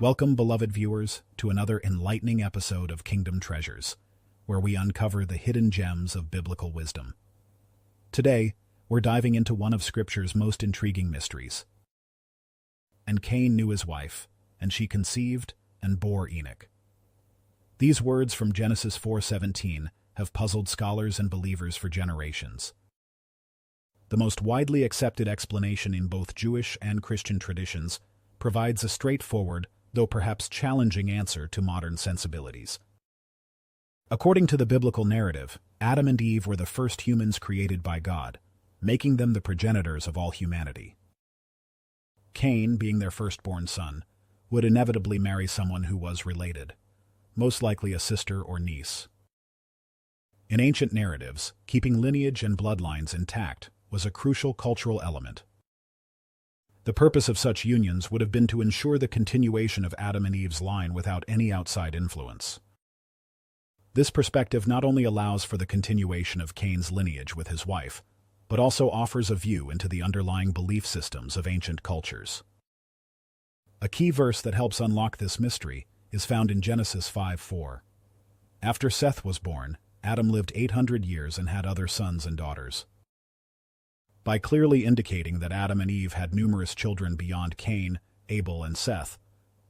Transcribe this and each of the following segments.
Welcome, beloved viewers, to another enlightening episode of Kingdom Treasures, where we uncover the hidden gems of biblical wisdom. Today, we're diving into one of Scripture's most intriguing mysteries. And Cain knew his wife, and she conceived and bore Enoch. These words from Genesis 4:17 have puzzled scholars and believers for generations. The most widely accepted explanation in both Jewish and Christian traditions provides a straightforward, though perhaps challenging answer to modern sensibilities. According to the biblical narrative, Adam and Eve were the first humans created by God, making them the progenitors of all humanity. Cain, being their firstborn son, would inevitably marry someone who was related, most likely a sister or niece. In ancient narratives, keeping lineage and bloodlines intact was a crucial cultural element. The purpose of such unions would have been to ensure the continuation of Adam and Eve's line without any outside influence. This perspective not only allows for the continuation of Cain's lineage with his wife, but also offers a view into the underlying belief systems of ancient cultures. A key verse that helps unlock this mystery is found in Genesis 5:4. After Seth was born, Adam lived 800 years and had other sons and daughters. By clearly indicating that Adam and Eve had numerous children beyond Cain, Abel, and Seth,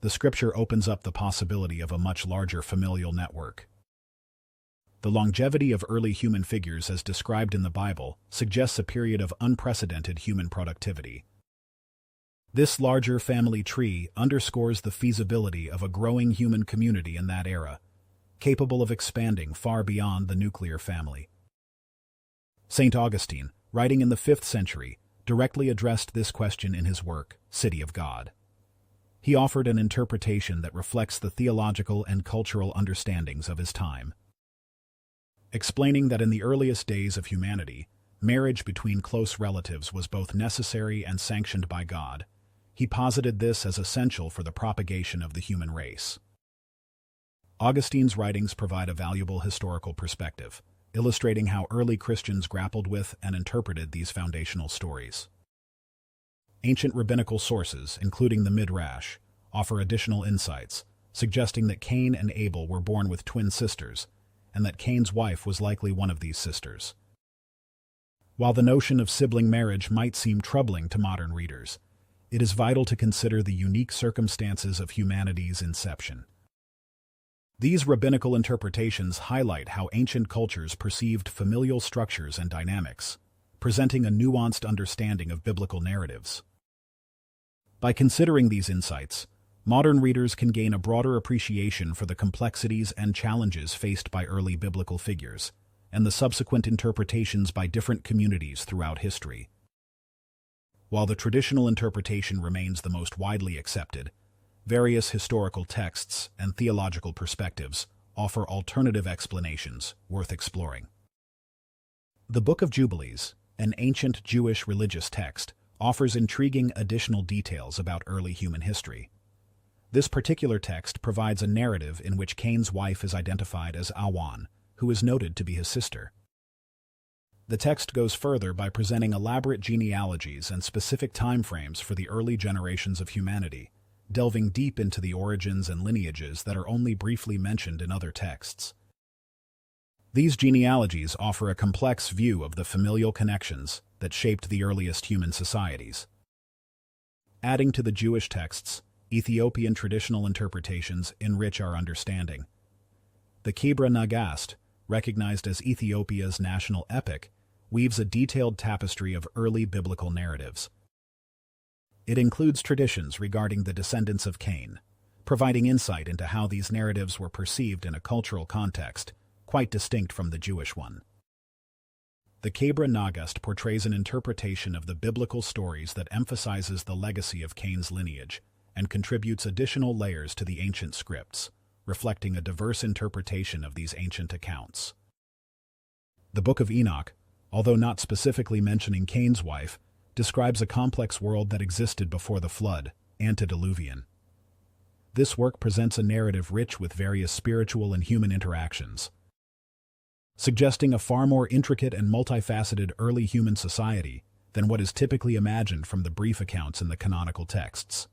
the Scripture opens up the possibility of a much larger familial network. The longevity of early human figures as described in the Bible suggests a period of unprecedented human productivity. This larger family tree underscores the feasibility of a growing human community in that era, capable of expanding far beyond the nuclear family. St. Augustine, writing in the 5th century, directly addressed this question in his work, City of God. He offered an interpretation that reflects the theological and cultural understandings of his time. Explaining that in the earliest days of humanity, marriage between close relatives was both necessary and sanctioned by God, he posited this as essential for the propagation of the human race. Augustine's writings provide a valuable historical perspective, illustrating how early Christians grappled with and interpreted these foundational stories. Ancient rabbinical sources, including the Midrash, offer additional insights, suggesting that Cain and Abel were born with twin sisters, and that Cain's wife was likely one of these sisters. While the notion of sibling marriage might seem troubling to modern readers, it is vital to consider the unique circumstances of humanity's inception. These rabbinical interpretations highlight how ancient cultures perceived familial structures and dynamics, presenting a nuanced understanding of biblical narratives. By considering these insights, modern readers can gain a broader appreciation for the complexities and challenges faced by early biblical figures, and the subsequent interpretations by different communities throughout history. While the traditional interpretation remains the most widely accepted, various historical texts and theological perspectives offer alternative explanations worth exploring. The Book of Jubilees, an ancient Jewish religious text, offers intriguing additional details about early human history. This particular text provides a narrative in which Cain's wife is identified as Awan, who is noted to be his sister. The text goes further by presenting elaborate genealogies and specific timeframes for the early generations of humanity, delving deep into the origins and lineages that are only briefly mentioned in other texts. These genealogies offer a complex view of the familial connections that shaped the earliest human societies. Adding to the Jewish texts, Ethiopian traditional interpretations enrich our understanding. The Kebra Nagast, recognized as Ethiopia's national epic, weaves a detailed tapestry of early biblical narratives. It includes traditions regarding the descendants of Cain, providing insight into how these narratives were perceived in a cultural context, quite distinct from the Jewish one. The Kebra Nagast portrays an interpretation of the biblical stories that emphasizes the legacy of Cain's lineage and contributes additional layers to the ancient scripts, reflecting a diverse interpretation of these ancient accounts. The Book of Enoch, although not specifically mentioning Cain's wife, describes a complex world that existed before the flood, antediluvian. This work presents a narrative rich with various spiritual and human interactions, suggesting a far more intricate and multifaceted early human society than what is typically imagined from the brief accounts in the canonical texts.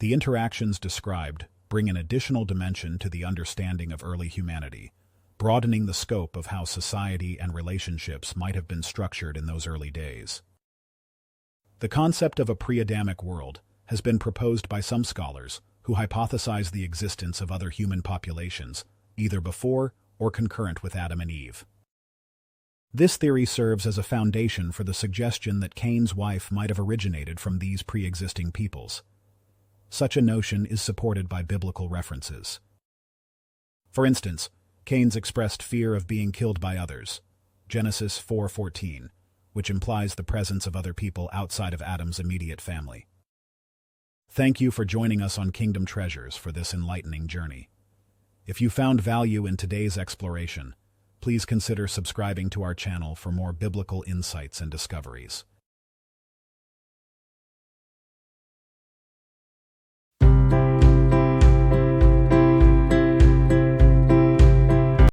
The interactions described bring an additional dimension to the understanding of early humanity, broadening the scope of how society and relationships might have been structured in those early days. The concept of a pre-Adamic world has been proposed by some scholars who hypothesize the existence of other human populations, either before or concurrent with Adam and Eve. This theory serves as a foundation for the suggestion that Cain's wife might have originated from these pre-existing peoples. Such a notion is supported by biblical references. For instance, Cain's expressed fear of being killed by others, Genesis 4:14, which implies the presence of other people outside of Adam's immediate family. Thank you for joining us on Kingdom Treasures for this enlightening journey. If you found value in today's exploration, please consider subscribing to our channel for more biblical insights and discoveries.